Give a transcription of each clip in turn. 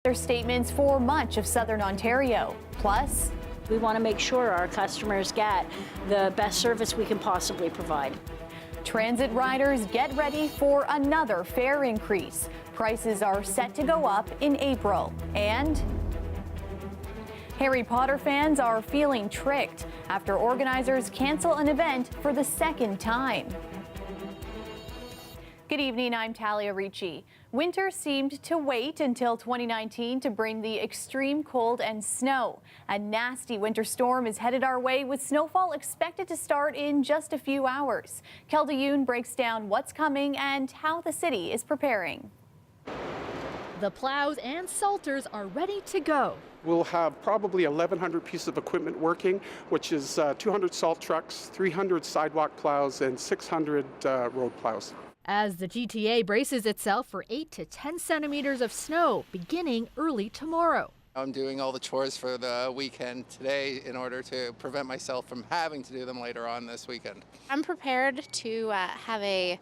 weather statements for much of southern Ontario. Plus, we want to make sure our customers get the best service we can possibly provide. Transit riders get ready for another fare increase. Prices are set to go up in April. And Harry Potter fans are feeling tricked after organizers cancel an event for the second time. Good evening, I'm Talia Ricci. Winter seemed to wait until 2019 to bring the extreme cold and snow. A nasty winter storm is headed our way, with snowfall expected to start in just a few hours. Kelda Yoon breaks down what's coming and how the city is preparing. The plows and salters are ready to go. We'll have probably 1,100 pieces of equipment working, which is 200 salt trucks, 300 sidewalk plows, and 600 road plows. As the GTA braces itself for 8 to 10 centimeters of snow beginning early tomorrow. I'm doing all the chores for the weekend today in order to prevent myself from having to do them later on this weekend. I'm prepared to have a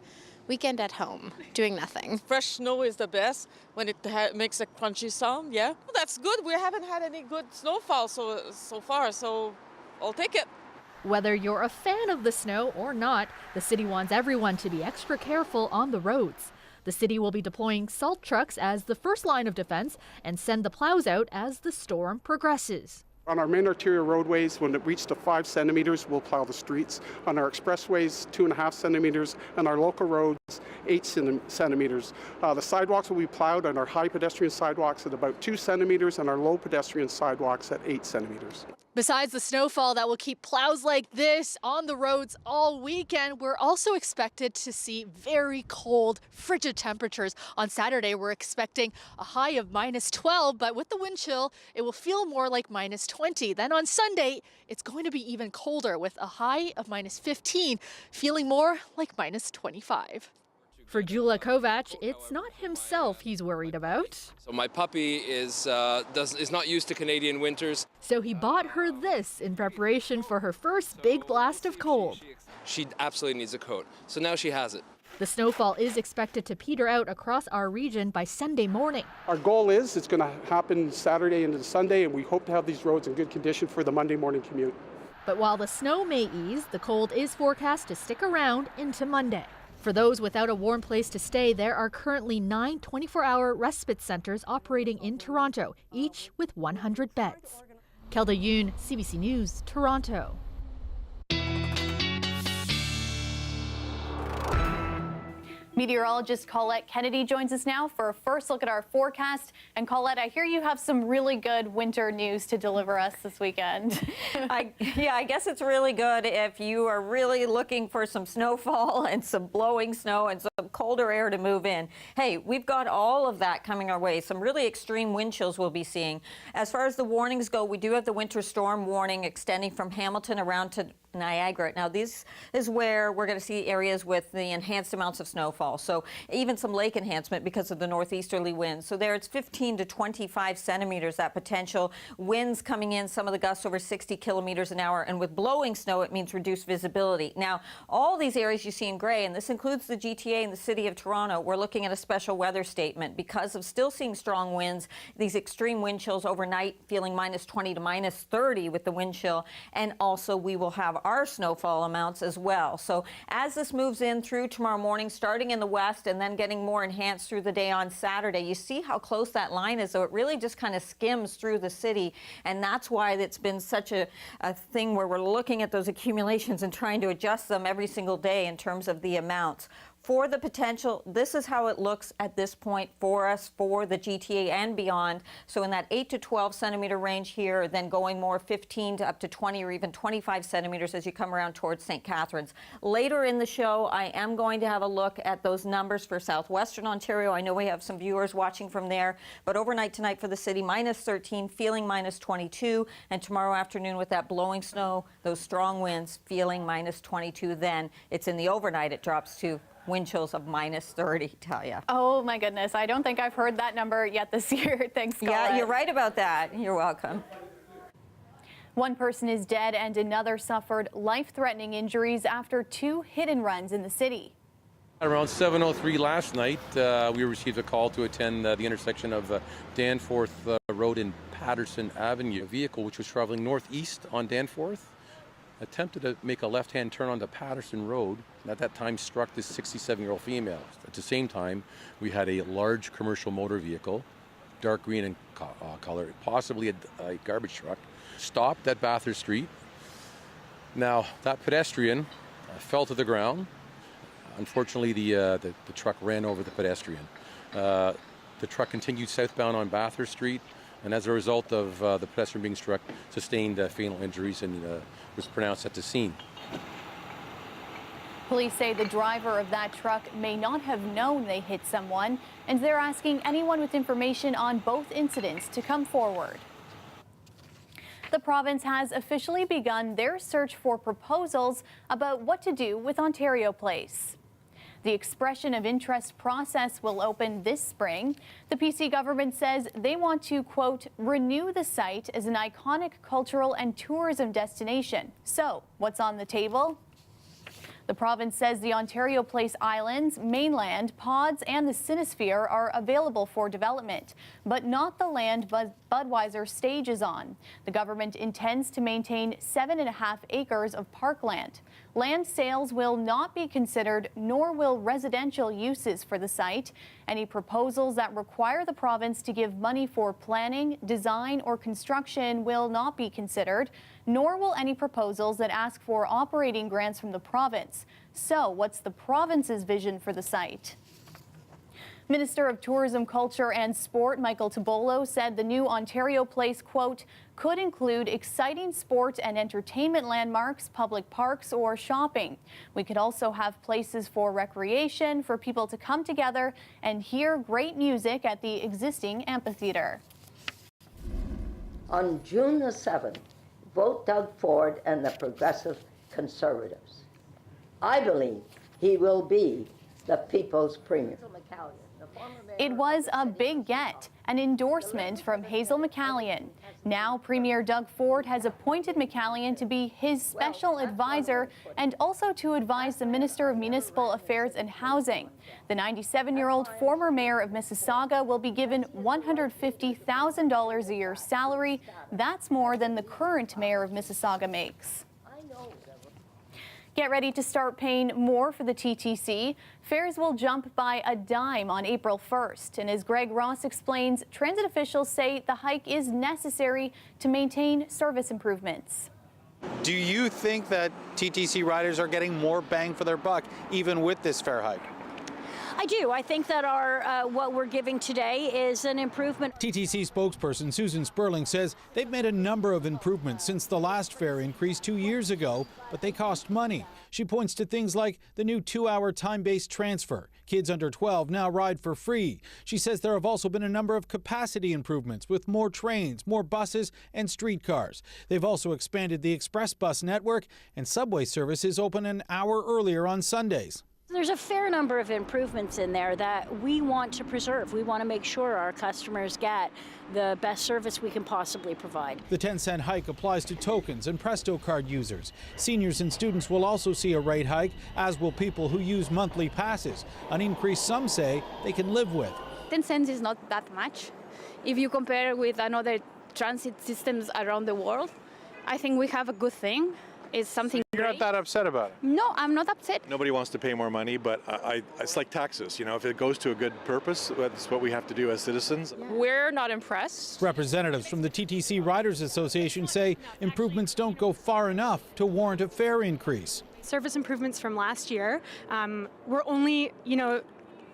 weekend at home, doing nothing. Fresh snow is the best when it makes a crunchy sound, yeah. Well, that's good. We haven't had any good snowfall so far, so I'll take it. Whether you're a fan of the snow or not, the city wants everyone to be extra careful on the roads. The city will be deploying salt trucks as the first line of defense and send the plows out as the storm progresses. On our main arterial roadways, when it reaches to 5 centimeters, we'll plow the streets. On our expressways, 2.5 centimeters, and our local roads, 8 centimeters. The sidewalks will be plowed on our high pedestrian sidewalks at about 2 centimeters and our low pedestrian sidewalks at 8 centimeters. Besides the snowfall that will keep plows like this on the roads all weekend, we're also expected to see very cold, frigid temperatures. On Saturday, we're expecting a high of -12, but with the wind chill, it will feel more like -20. Then on Sunday, it's going to be even colder with a high of -15, feeling more like -25. For Jula Kovac, it's not himself he's worried about. So my puppy is not used to Canadian winters. So he bought her this in preparation for her first big blast of cold. She absolutely needs a coat, so now she has it. The snowfall is expected to peter out across our region by Sunday morning. Our goal is it's going to happen Saturday into Sunday, and we hope to have these roads in good condition for the Monday morning commute. But while the snow may ease, the cold is forecast to stick around into Monday. For those without a warm place to stay, there are currently 9 24-hour respite centers operating in Toronto, each with 100 beds. Kelda Yoon, CBC News, Toronto. Meteorologist Colette Kennedy joins us now for a first look at our forecast. And Colette, I hear you have some really good winter news to deliver us this weekend. I guess it's really good if you are really looking for some snowfall and some blowing snow and some colder air to move in. Hey, we've got all of that coming our way. Some really extreme wind chills we'll be seeing. As far as the warnings go, we do have the winter storm warning extending from Hamilton around to Niagara. Now, this is where we're going to see areas with the enhanced amounts of snowfall. So even some lake enhancement because of the northeasterly winds. So there it's 15 to 25 centimeters, that potential. Winds coming in, some of the gusts over 60 kilometers an hour. And with blowing snow, it means reduced visibility. Now, all these areas you see in gray, and this includes the GTA and the city of Toronto, we're looking at a special weather statement because of still seeing strong winds, these extreme wind chills overnight, feeling -20 to -30 with the wind chill. And also we will have our snowfall amounts as well. So as this moves in through tomorrow morning, starting in the west and then getting more enhanced through the day on Saturday, you see how close that line is, so it really just kind of skims through the city. And that's why it's been such a thing where we're looking at those accumulations and trying to adjust them every single day in terms of the amounts. For the potential, this is how it looks at this point for us, for the GTA and beyond. So in that 8 to 12 centimeter range here, then going more 15 to up to 20 or even 25 centimeters as you come around towards St. Catharines. Later in the show, I am going to have a look at those numbers for southwestern Ontario. I know we have some viewers watching from there, but overnight tonight for the city, -13, feeling -22, and tomorrow afternoon with that blowing snow, those strong winds, feeling -22. Then it's in the overnight, it drops to wind chills of -30, Talia. Oh my goodness, I don't think I've heard that number yet this year. Thanks, Colette. Yeah, you're right about that. You're welcome. One person is dead and another suffered life-threatening injuries after 2 hit-and-runs in the city. Around 7:03 last night, we received a call to attend the intersection of Danforth Road and Patterson Avenue. A vehicle which was traveling northeast on Danforth attempted to make a left-hand turn onto Patterson Road, and at that time struck this 67-year-old female. At the same time, we had a large commercial motor vehicle, dark green in color, possibly a garbage truck, stopped at Bathurst Street. Now, that pedestrian fell to the ground. Unfortunately, the truck ran over the pedestrian. The truck continued southbound on Bathurst Street, and as a result of the pedestrian being struck, sustained fatal injuries and was pronounced at the scene. Police say the driver of that truck may not have known they hit someone, and they're asking anyone with information on both incidents to come forward. The province has officially begun their search for proposals about what to do with Ontario Place. The expression of interest process will open this spring. The PC government says they want to, quote, renew the site as an iconic cultural and tourism destination. So, what's on the table? The province says the Ontario Place Islands, mainland, pods, and the Cinesphere are available for development, but not the land Budweiser stage is on. The government intends to maintain 7.5 acres of parkland. Land sales will not be considered, nor will residential uses for the site. Any proposals that require the province to give money for planning, design, or construction will not be considered, nor will any proposals that ask for operating grants from the province. So, what's the province's vision for the site? Minister of Tourism, Culture and Sport Michael Tobolo said the new Ontario Place, quote, could include exciting sport and entertainment landmarks, public parks, or shopping. We could also have places for recreation, for people to come together and hear great music at the existing amphitheater. On June the 7th, vote Doug Ford and the Progressive Conservatives. I believe he will be the people's premier. It was a big get, an endorsement from Hazel McCallion. Now Premier Doug Ford has appointed McCallion to be his special advisor and also to advise the Minister of Municipal Affairs and Housing. The 97-year-old former mayor of Mississauga will be given $150,000 a year salary. That's more than the current mayor of Mississauga makes. Get ready to start paying more for the TTC. Fares will jump by a dime on April 1st. And as Greg Ross explains, transit officials say the hike is necessary to maintain service improvements. Do you think that TTC riders are getting more bang for their buck, even with this fare hike? I do. I think that our what we're giving today is an improvement. TTC spokesperson Susan Sperling says they've made a number of improvements since the last fare increase 2 years ago, but they cost money. She points to things like the new 2-hour time-based transfer. Kids under 12 now ride for free. She says there have also been a number of capacity improvements with more trains, more buses, and streetcars. They've also expanded the express bus network, and subway service is open an hour earlier on Sundays. There's a fair number of improvements in there that we want to preserve. We want to make sure our customers get the best service we can possibly provide. The 10-cent hike applies to tokens and Presto card users. Seniors and students will also see a rate hike, as will people who use monthly passes, an increase some say they can live with. 10 cents is not that much. If you compare with another transit systems around the world, I think we have a good thing. Is something You're great. not that upset about it? No, I'm not upset. Nobody wants to pay more money, but it's like taxes. You know, if it goes to a good purpose, that's what we have to do as citizens. We're not impressed. Representatives from the TTC Riders Association say improvements don't go far enough to warrant a fare increase. Service improvements from last year, we're only,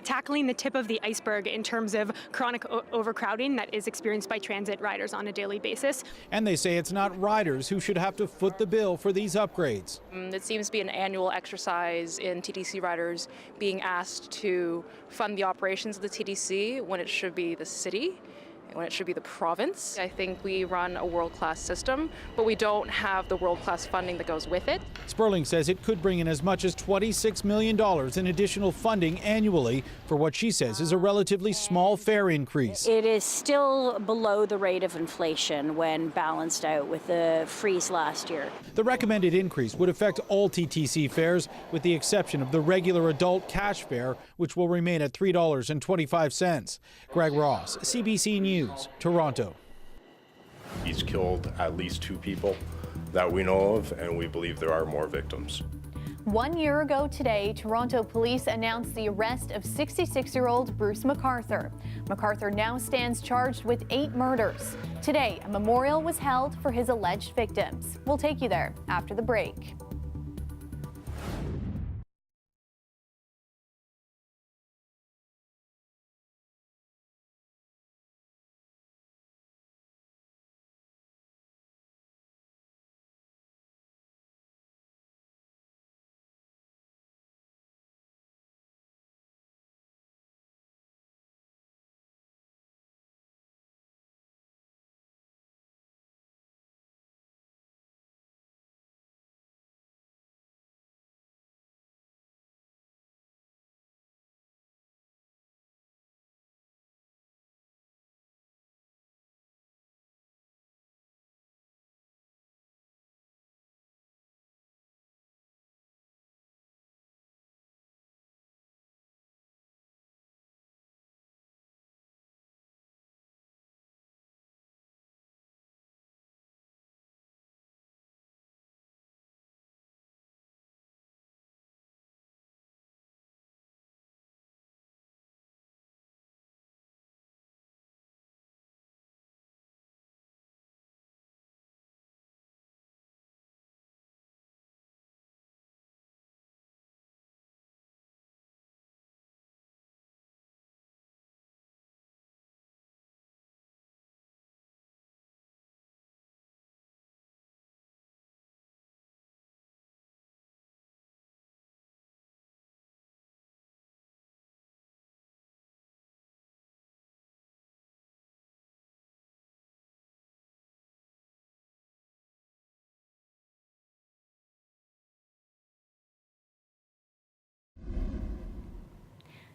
tackling the tip of the iceberg in terms of chronic overcrowding that is experienced by transit riders on a daily basis. And they say it's not riders who should have to foot the bill for these upgrades. It seems to be an annual exercise in TTC riders being asked to fund the operations of the TTC when it should be the city. when it should be the province. I think we run a world-class system, but we don't have the world-class funding that goes with it. Sperling says it could bring in as much as $26 million in additional funding annually for what she says is a relatively small fare increase. It is still below the rate of inflation when balanced out with the freeze last year. The recommended increase would affect all TTC fares with the exception of the regular adult cash fare, which will remain at $3.25. Greg Ross, CBC News, Toronto. He's killed at least 2 people that we know of, and we believe there are more victims. 1 year ago today, Toronto police announced the arrest of 66-year-old Bruce MacArthur. MacArthur now stands charged with 8 murders. Today, a memorial was held for his alleged victims. We'll take you there after the break.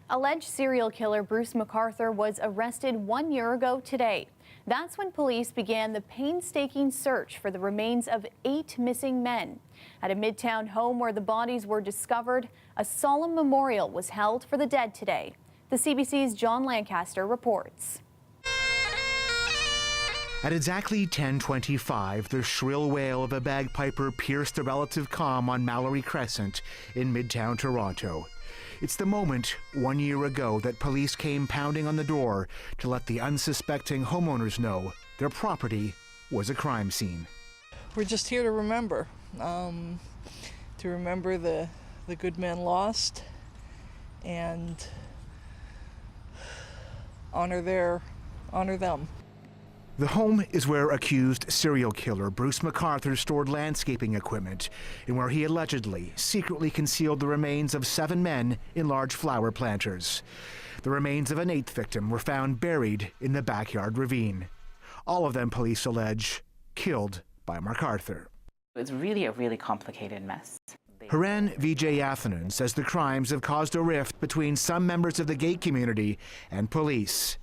Alleged serial killer Bruce MacArthur was arrested 1 year ago today. That's when police began the painstaking search for the remains of 8 missing men. At a Midtown home where the bodies were discovered, a solemn memorial was held for the dead today. The CBC's John Lancaster reports. At exactly 10:25, the shrill wail of a bagpiper pierced the relative calm on Mallory Crescent in Midtown Toronto. It's the moment 1 year ago that police came pounding on the door to let the unsuspecting homeowners know their property was a crime scene. We're just here to remember the good men lost and honor them. The home is where accused serial killer Bruce MacArthur stored landscaping equipment and where he allegedly secretly concealed the remains of 7 men in large flower planters. The remains of an 8th victim were found buried in the backyard ravine. All of them, police allege, killed by MacArthur. It's really a really complicated mess. Haran Vijayathanan says the crimes have caused a rift between some members of the gay community and police.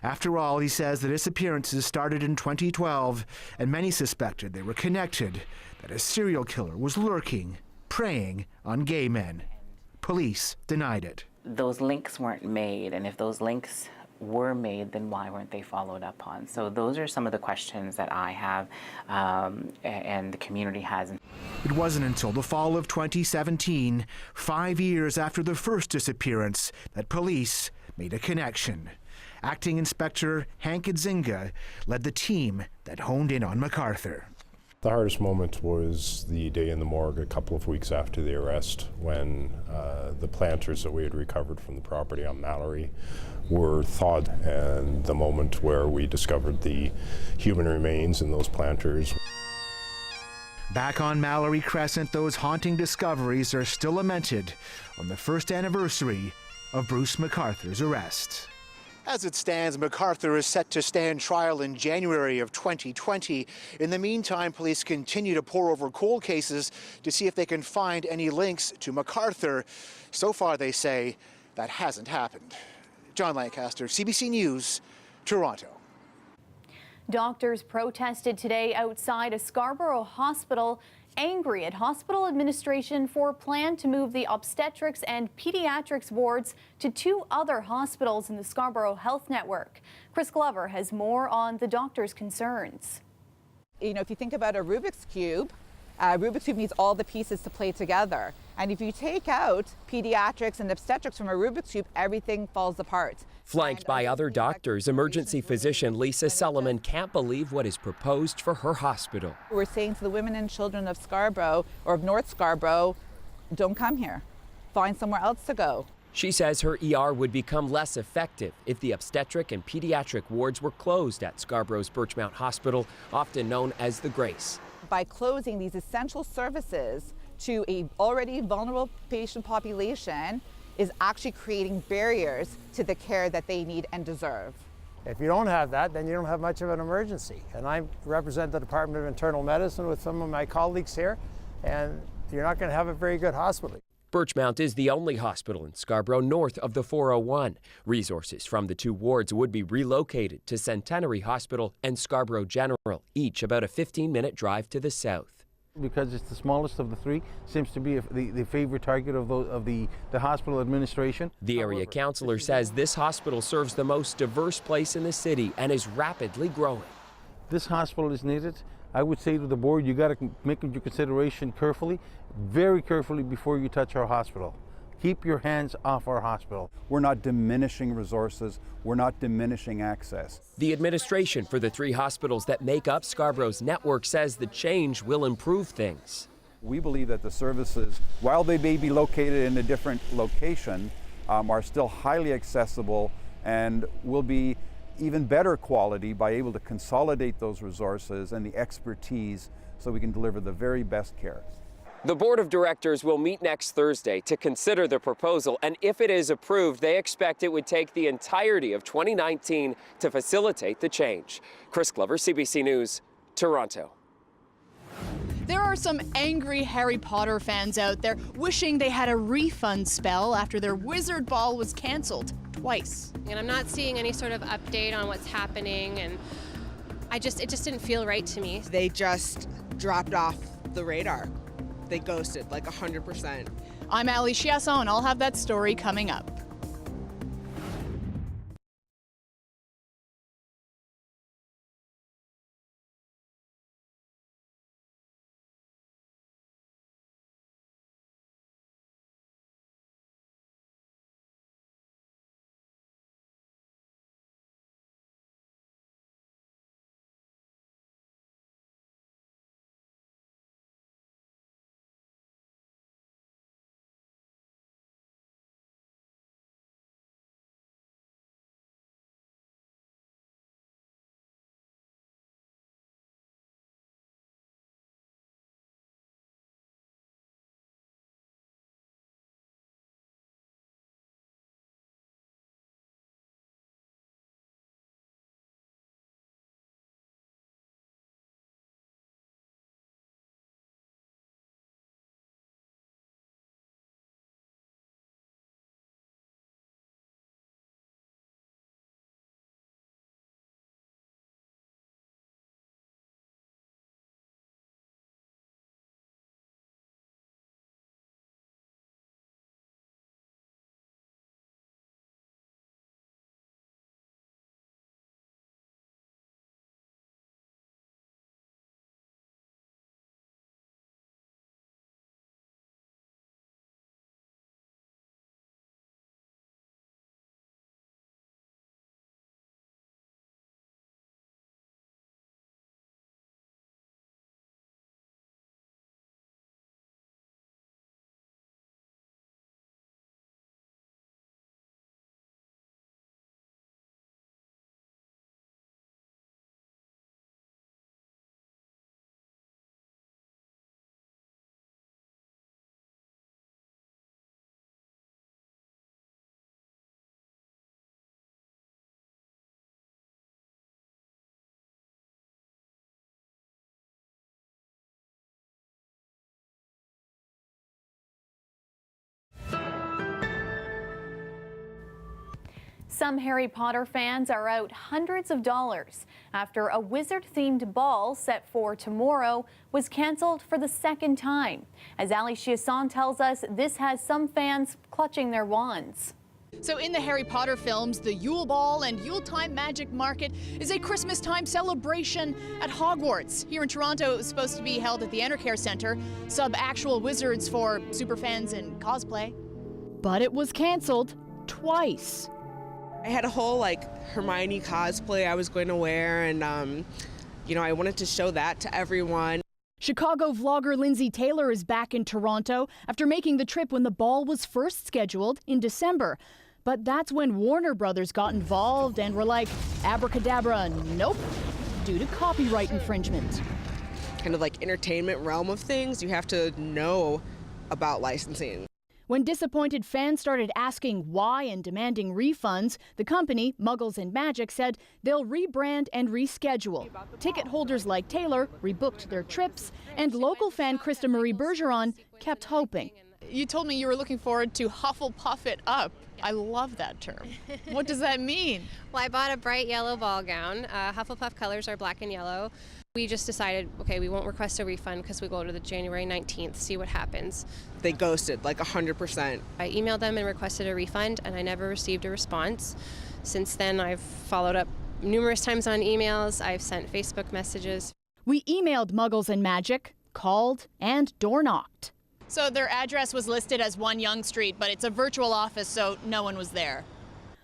After all, he says the disappearances started in 2012, and many suspected they were connected, that a serial killer was lurking, preying on gay men. Police denied it. Those links weren't made, and if those links were made, then why weren't they followed up on? So those are some of the questions that I have and the community has. It wasn't until the fall of 2017, 5 years after the first disappearance, that police made a connection. Acting Inspector Hank Idzinga led the team that honed in on MacArthur. The hardest moment was the day in the morgue a couple of weeks after the arrest, when the planters that we had recovered from the property on Mallory were thawed, and the moment where we discovered the human remains in those planters. Back on Mallory Crescent, those haunting discoveries are still lamented on the first anniversary of Bruce MacArthur's arrest. As it stands, MacArthur is set to stand trial in January of 2020. In the meantime, police continue to pore over cold cases to see if they can find any links to MacArthur. So far, they say that hasn't happened. John Lancaster, CBC News, Toronto. Doctors protested today outside a Scarborough hospital, angry at hospital administration for a plan to move the obstetrics and pediatrics wards to 2 other hospitals in the Scarborough Health Network. Chris Glover has more on the doctors' concerns. You know, if you think about a Rubik's Cube needs all the pieces to play together. And if you take out pediatrics and obstetrics from a Rubik's Cube, everything falls apart. Flanked by other doctors, emergency physician Lisa Solomon can't believe what is proposed for her hospital. We're saying to the women and children of Scarborough or of North Scarborough, don't come here. Find somewhere else to go. She says her ER would become less effective if the obstetric and pediatric wards were closed at Scarborough's Birchmount Hospital, often known as the Grace. By closing these essential services to a already vulnerable patient population is actually creating barriers to the care that they need and deserve. If you don't have that, then you don't have much of an emergency. And I represent the Department of Internal Medicine with some of my colleagues here, and you're not going to have a very good hospital. Birchmount is the only hospital in Scarborough north of the 401. Resources from the 2 wards would be relocated to Centenary Hospital and Scarborough General, each about a 15-minute drive to the south. Because it's the smallest of the 3, seems to be the favorite target of the hospital administration. The area councillor says this hospital serves the most diverse place in the city and is rapidly growing. This hospital is needed. I would say to the board, you got to make your consideration carefully, very carefully before you touch our hospital. Keep your hands off our hospital. We're not diminishing resources. We're not diminishing access. The administration for the 3 hospitals that make up Scarborough's network says the change will improve things. We believe that the services, while they may be located in a different location, are still highly accessible and will be even better quality by able to consolidate those resources and the expertise so we can deliver the very best care. The board of directors will meet next Thursday to consider the proposal, and if it is approved, they expect it would take the entirety of 2019 to facilitate the change. Chris Glover, CBC News, Toronto. There are some angry Harry Potter fans out there wishing they had a refund spell after their Wizard Ball was canceled twice. And I'm not seeing any sort of update on what's happening, and it just didn't feel right to me. They just dropped off the radar. They ghosted like 100%. I'm Ali Chiasson, and I'll have that story coming up. Some Harry Potter fans are out hundreds of dollars after a wizard-themed ball set for tomorrow was canceled for the second time. As Ali Chiasson tells us, this has some fans clutching their wands. So in the Harry Potter films, the Yule Ball and Yuletime Magic Market is a Christmas-time celebration at Hogwarts. Here in Toronto, it was supposed to be held at the Enercare Centre, sub actual wizards for superfans and cosplay. But it was canceled twice. I had a whole Hermione cosplay I was going to wear, and I wanted to show that to everyone. Chicago vlogger Lindsay Taylor is back in Toronto after making the trip when the ball was first scheduled in December. But that's when Warner Brothers got involved and were like, abracadabra, nope, due to copyright infringement. Kind of entertainment realm of things, you have to know about licensing. When disappointed fans started asking why and demanding refunds, the company, Muggles and Magic, said they'll rebrand and reschedule. Ticket holders like Taylor rebooked their trips, and local fan Krista Marie Bergeron kept hoping. You told me you were looking forward to Hufflepuff it up. I love that term. What does that mean? Well, I bought a bright yellow ball gown. Hufflepuff colors are black and yellow. We just decided, okay, we won't request a refund because we go to the January 19th, see what happens. They ghosted 100%. I emailed them and requested a refund, and I never received a response. Since then, I've followed up numerous times on emails. I've sent Facebook messages. We emailed Muggles and Magic, called, and door knocked. So their address was listed as 1 Yonge Street, but it's a virtual office, so no one was there.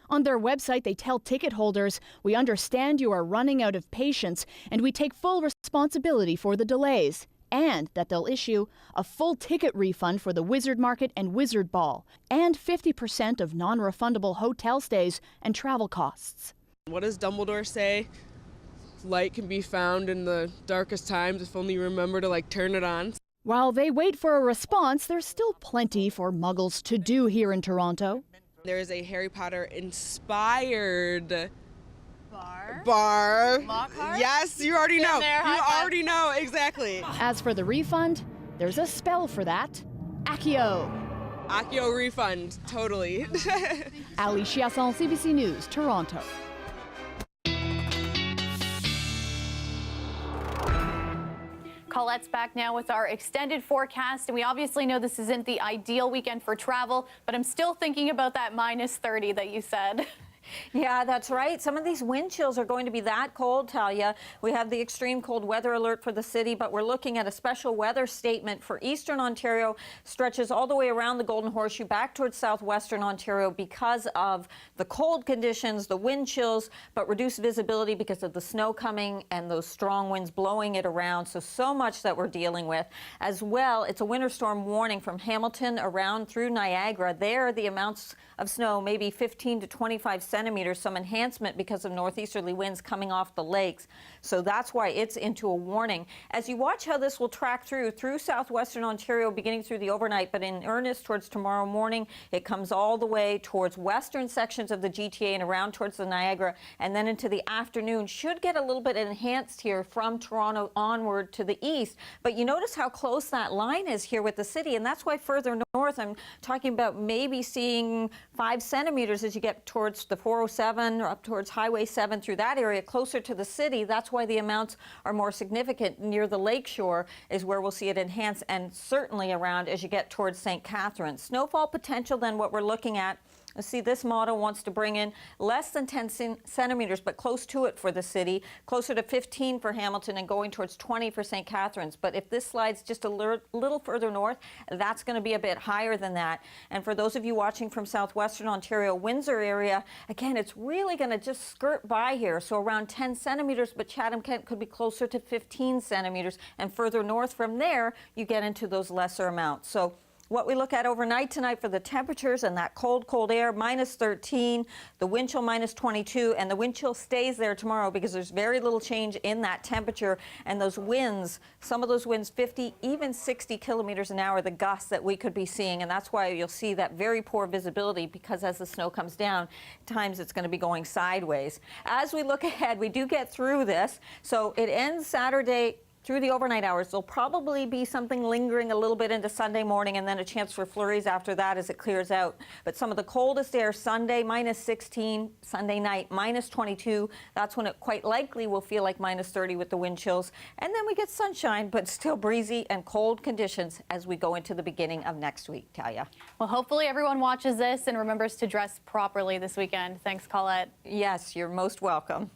On their website, they tell ticket holders, we understand you are running out of patience, and we take full responsibility for the delays, and that they'll issue a full ticket refund for the Wizard Market and Wizard Ball, and 50% of non-refundable hotel stays and travel costs. What does Dumbledore say? Light can be found in the darkest times if only you remember to turn it on. While they wait for a response, there's still plenty for Muggles to do here in Toronto. There is a Harry Potter inspired bar. Lockhart? Yes, you already know. You already know, exactly. As for the refund, there's a spell for that. Accio. Accio refund, totally. Ali Chiasson, CBC News, Toronto. Colette's back now with our extended forecast, and we obviously know this isn't the ideal weekend for travel, but I'm still thinking about that -30 that you said. Yeah, that's right. Some of these wind chills are going to be that cold, Talia. We have the extreme cold weather alert for the city, but we're looking at a special weather statement for eastern Ontario, stretches all the way around the Golden Horseshoe back towards southwestern Ontario because of the cold conditions, the wind chills, but reduced visibility because of the snow coming and those strong winds blowing it around. So much that we're dealing with. As well, it's a winter storm warning from Hamilton around through Niagara. There, the amounts of snow, maybe 15 to 25 centimeters, some enhancement because of northeasterly winds coming off the lakes. So that's why it's into a warning. As you watch how this will track through southwestern Ontario, beginning through the overnight, but in earnest towards tomorrow morning, it comes all the way towards western sections of the GTA and around towards the Niagara, and then into the afternoon. Should get a little bit enhanced here from Toronto onward to the east. But you notice how close that line is here with the city, and that's why further north, I'm talking about maybe seeing 5 centimeters as you get towards the 407 or up towards Highway 7 through that area, closer to the city. That's why the amounts are more significant. Near the lakeshore is where we'll see it enhance, and certainly around as you get towards St. Catharines. Snowfall potential, then, what we're looking at. See, this model wants to bring in less than 10 centimeters, but close to it for the city, closer to 15 for Hamilton and going towards 20 for St. Catharines. But if this slides just a little further north, that's going to be a bit higher than that. And for those of you watching from southwestern Ontario, Windsor area, again, it's really going to just skirt by here. So around 10 centimeters, but Chatham-Kent could be closer to 15 centimeters. And further north from there, you get into those lesser amounts. So what we look at overnight tonight for the temperatures and that cold, cold air, -13, the wind chill -22, and the wind chill stays there tomorrow because there's very little change in that temperature. And those winds, some of those winds 50, even 60 kilometers an hour, the gusts that we could be seeing. And that's why you'll see that very poor visibility, because as the snow comes down, at times it's going to be going sideways. As we look ahead, we do get through this. So it ends Saturday Through the overnight hours, there'll probably be something lingering a little bit into Sunday morning, and then a chance for flurries after that as it clears out. But some of the coldest air Sunday, -16, Sunday night, -22. That's when it quite likely will feel like -30 with the wind chills. And then we get sunshine, but still breezy and cold conditions as we go into the beginning of next week, Talia. Well, hopefully everyone watches this and remembers to dress properly this weekend. Thanks, Colette. Yes, you're most welcome.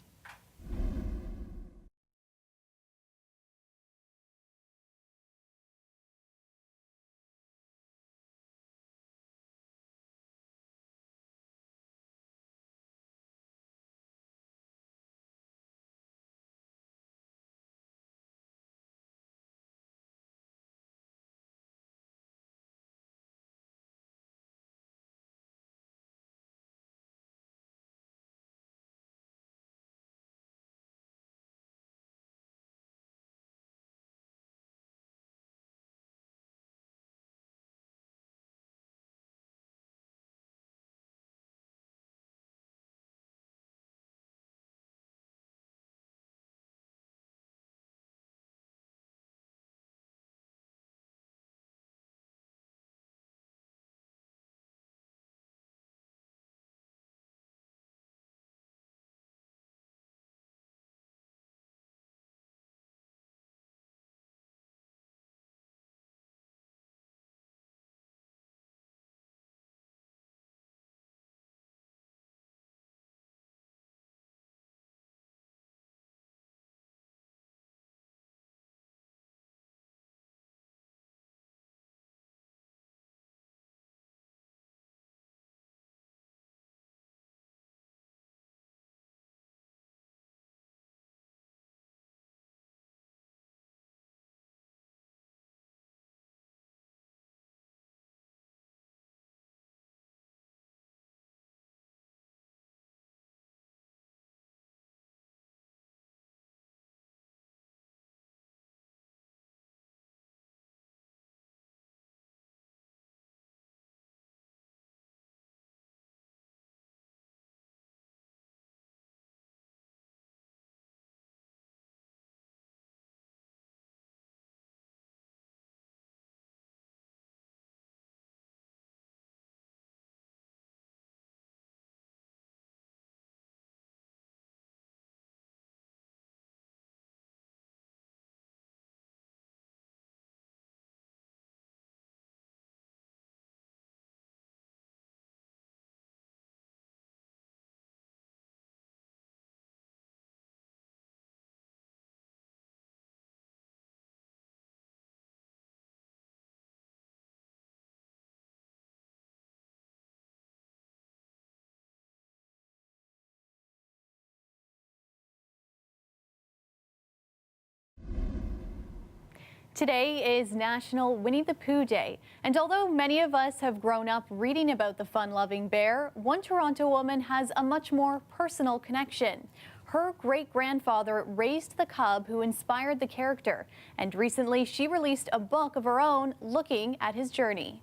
Today is National Winnie the Pooh Day, and although many of us have grown up reading about the fun-loving bear, one Toronto woman has a much more personal connection. Her great-grandfather raised the cub who inspired the character, and recently she released a book of her own looking at his journey.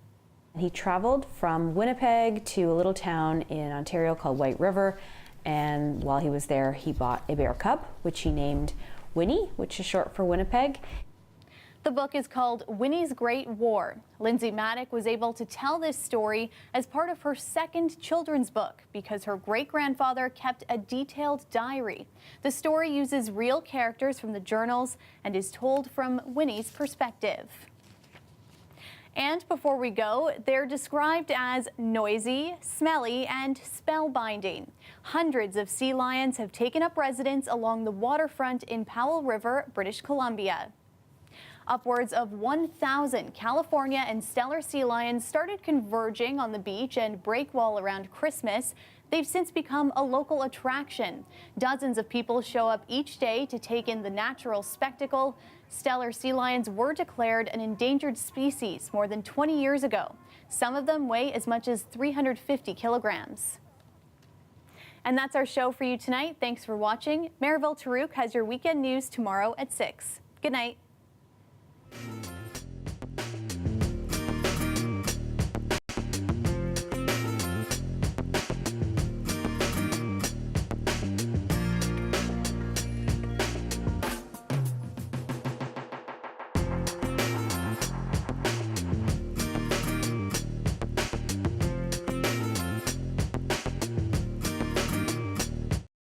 He traveled from Winnipeg to a little town in Ontario called White River, and while he was there he bought a bear cub, which he named Winnie, which is short for Winnipeg. The book is called Winnie's Great War. Lindsay Maddock was able to tell this story as part of her second children's book because her great-grandfather kept a detailed diary. The story uses real characters from the journals and is told from Winnie's perspective. And before we go, they're described as noisy, smelly, and spellbinding. Hundreds of sea lions have taken up residence along the waterfront in Powell River, British Columbia. Upwards of 1,000 California and Steller sea lions started converging on the beach and breakwall around Christmas. They've since become a local attraction. Dozens of people show up each day to take in the natural spectacle. Steller sea lions were declared an endangered species more than 20 years ago. Some of them weigh as much as 350 kilograms. And that's our show for you tonight. Thanks for watching. Mariville Tarouk has your weekend news tomorrow at 6. Good night.